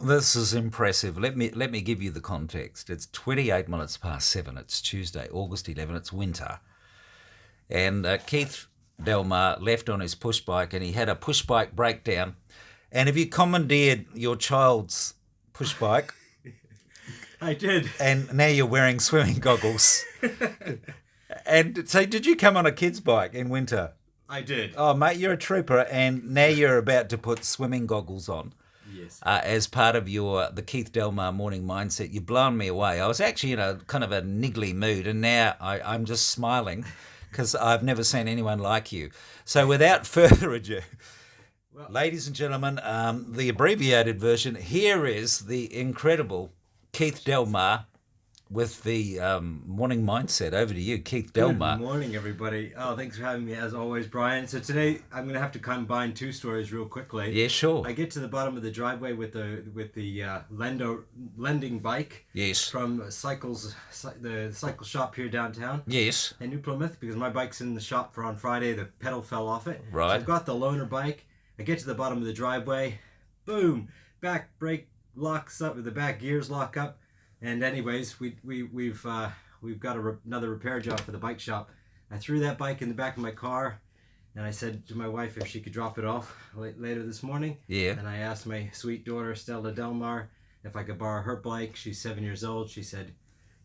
This is impressive. Let me give you the context. It's 28 minutes past 7. It's Tuesday, August 11. It's winter. And Keith Delmar left on his push bike and he had a push bike breakdown. And have you commandeered your child's push bike? I did. And now you're wearing swimming goggles. And so did you come on a kid's bike in winter? I did. Oh, mate, you're a trooper. And now you're about to put swimming goggles on. Yes. As part of the Keith Delmar morning mindset. You've blown me away. I was actually in a kind of a niggly mood, and now I'm just smiling because I've never seen anyone like you. So without further ado, ladies and gentlemen, the abbreviated version, here is the incredible Keith Delmar with the morning mindset. Over to you, Keith Delmar. Good morning, everybody. Oh, thanks for having me, as always, Brian. So today I'm going to have to combine two stories real quickly. Yeah, sure. I get to the bottom of the driveway with the lending bike. Yes. From the cycle shop here downtown. Yes. In New Plymouth, because my bike's in the shop for on Friday. The pedal fell off it. Right. So I've got the loaner bike. I get to the bottom of the driveway. Boom. Back brake locks up. The back gears lock up. And anyways, we've got another repair job for the bike shop. I threw that bike in the back of my car, and I said to my wife if she could drop it off later this morning. Yeah. And I asked my sweet daughter Stella Delmar if I could borrow her bike. She's 7 years old. She said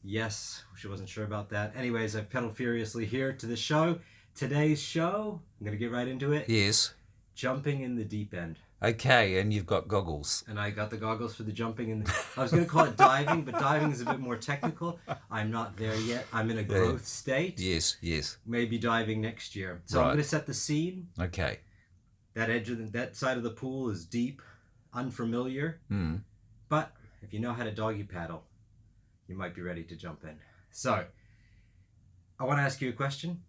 yes. She wasn't sure about that. Anyways, I've pedaled furiously here to the show. Today's show, I'm gonna get right into it. Yes. Jumping in the deep end. Okay, and you've got goggles. And I got the goggles for the jumping in. I was going to call it diving, but diving is a bit more technical. I'm not there yet. I'm in a growth state. Yes, yes. Maybe diving next year. So Right. I'm going to set the scene. Okay. That edge of that side of the pool is deep, unfamiliar. But if you know how to doggy paddle, you might be ready to jump in. So I want to ask you a question.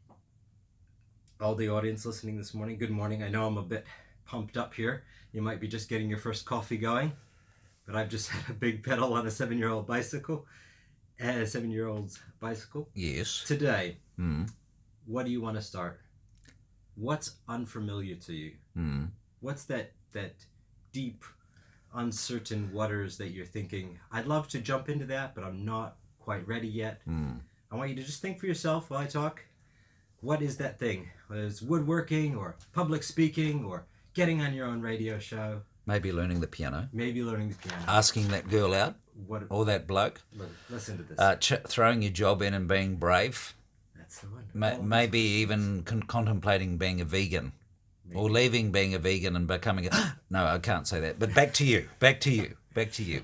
All the audience listening this morning, good morning. I know I'm a bit pumped up here. You might be just getting your first coffee going, but I've just had a big pedal on a 7-year-old's bicycle. Yes. Today, what do you want to start? What's unfamiliar to you? What's that deep, uncertain waters that you're thinking, I'd love to jump into that, but I'm not quite ready yet. I want you to just think for yourself while I talk. What is that thing? Whether it's woodworking or public speaking or getting on your own radio show. Maybe learning the piano. Asking that girl out. Or that bloke. Listen to this. Throwing your job in and being brave. That's the one. Maybe even contemplating being a vegan. Maybe. Or leaving being a vegan and becoming a... No, I can't say that. But back to you.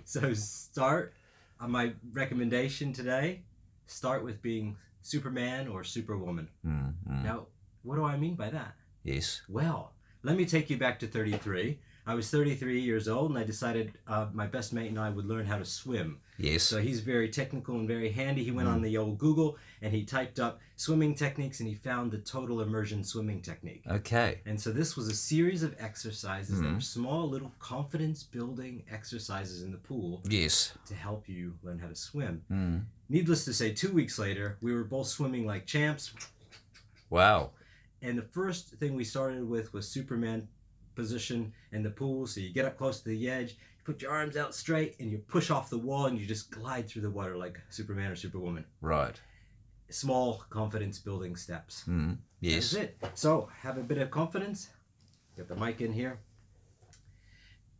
So start, my recommendation today, start with being Superman or Superwoman. Now, what do I mean by that? Yes. Well, let me take you back to 33. I was 33 years old and I decided my best mate and I would learn how to swim. Yes. So he's very technical and very handy. He went on the old Google and he typed up swimming techniques and he found the total immersion swimming technique. Okay. And so this was a series of exercises that were small little confidence building exercises in the pool. Yes. To help you learn how to swim. Needless to say, 2 weeks later, we were both swimming like champs. Wow. And the first thing we started with was Superman position in the pool. So you get up close to the edge, you put your arms out straight, and you push off the wall, and you just glide through the water like Superman or Superwoman. Right. Small confidence building steps. Yes. That's it. So have a bit of confidence. Get the mic in here.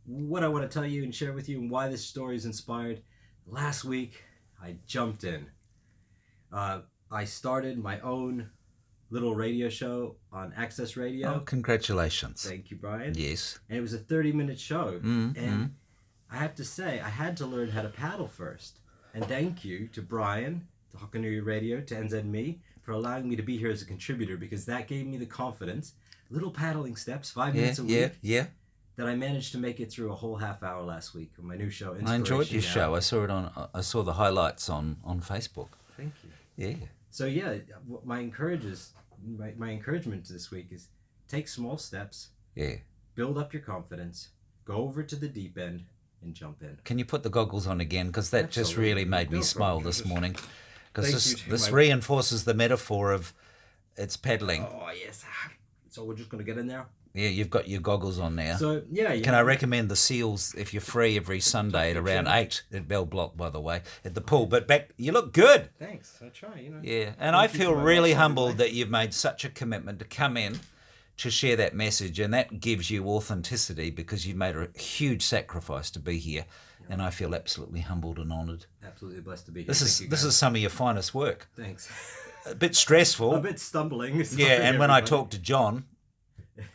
What I want to tell you and share with you and why this story is inspired. Last week, I jumped in. I started my own little radio show on Access Radio. Oh, congratulations. Thank you, Brian. Yes. And it was a 30-minute show. And I have to say, I had to learn how to paddle first. And thank you to Brian, to Hokanui Radio, to NZME, for allowing me to be here as a contributor, because that gave me the confidence. Little paddling steps, 5 minutes a week. Yeah. That I managed to make it through a whole half hour last week on my new show, I enjoyed your Now. show. I saw the highlights on Facebook. Thank you. Yeah. So yeah, my encouragement this week is take small steps. Yeah. Build up your confidence. Go over to the deep end and jump in. Can you put the goggles on again? Because that Absolutely. just really made me No smile problem. this morning. Because this my- reinforces the metaphor of it's pedaling. Oh yes. So we're just gonna get in there. Yeah, you've got your goggles on now. So yeah, Can I recommend the seals if you're free every Sunday at around 8 at Bell Block, by the way, at the pool. But back, you look good. Thanks. I try. Yeah, and I feel really humbled that you've made such a commitment to come in to share that message, and that gives you authenticity because you've made a huge sacrifice to be here, and I feel absolutely humbled and honoured. Absolutely blessed to be here. This is some of your finest work. Thanks. A bit stressful. A bit stumbling. Yeah, and when I talk to John,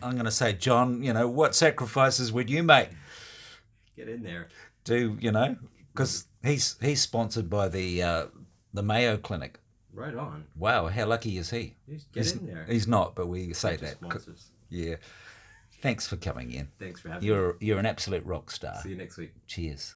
I'm going to say, John, what sacrifices would you make? Get in there. Because he's sponsored by the Mayo Clinic. Right on. Wow, how lucky is he? Get in there. He's not, but we say that. Sponsors. Yeah. Thanks for coming in. Thanks for having me. You're an absolute rock star. See you next week. Cheers.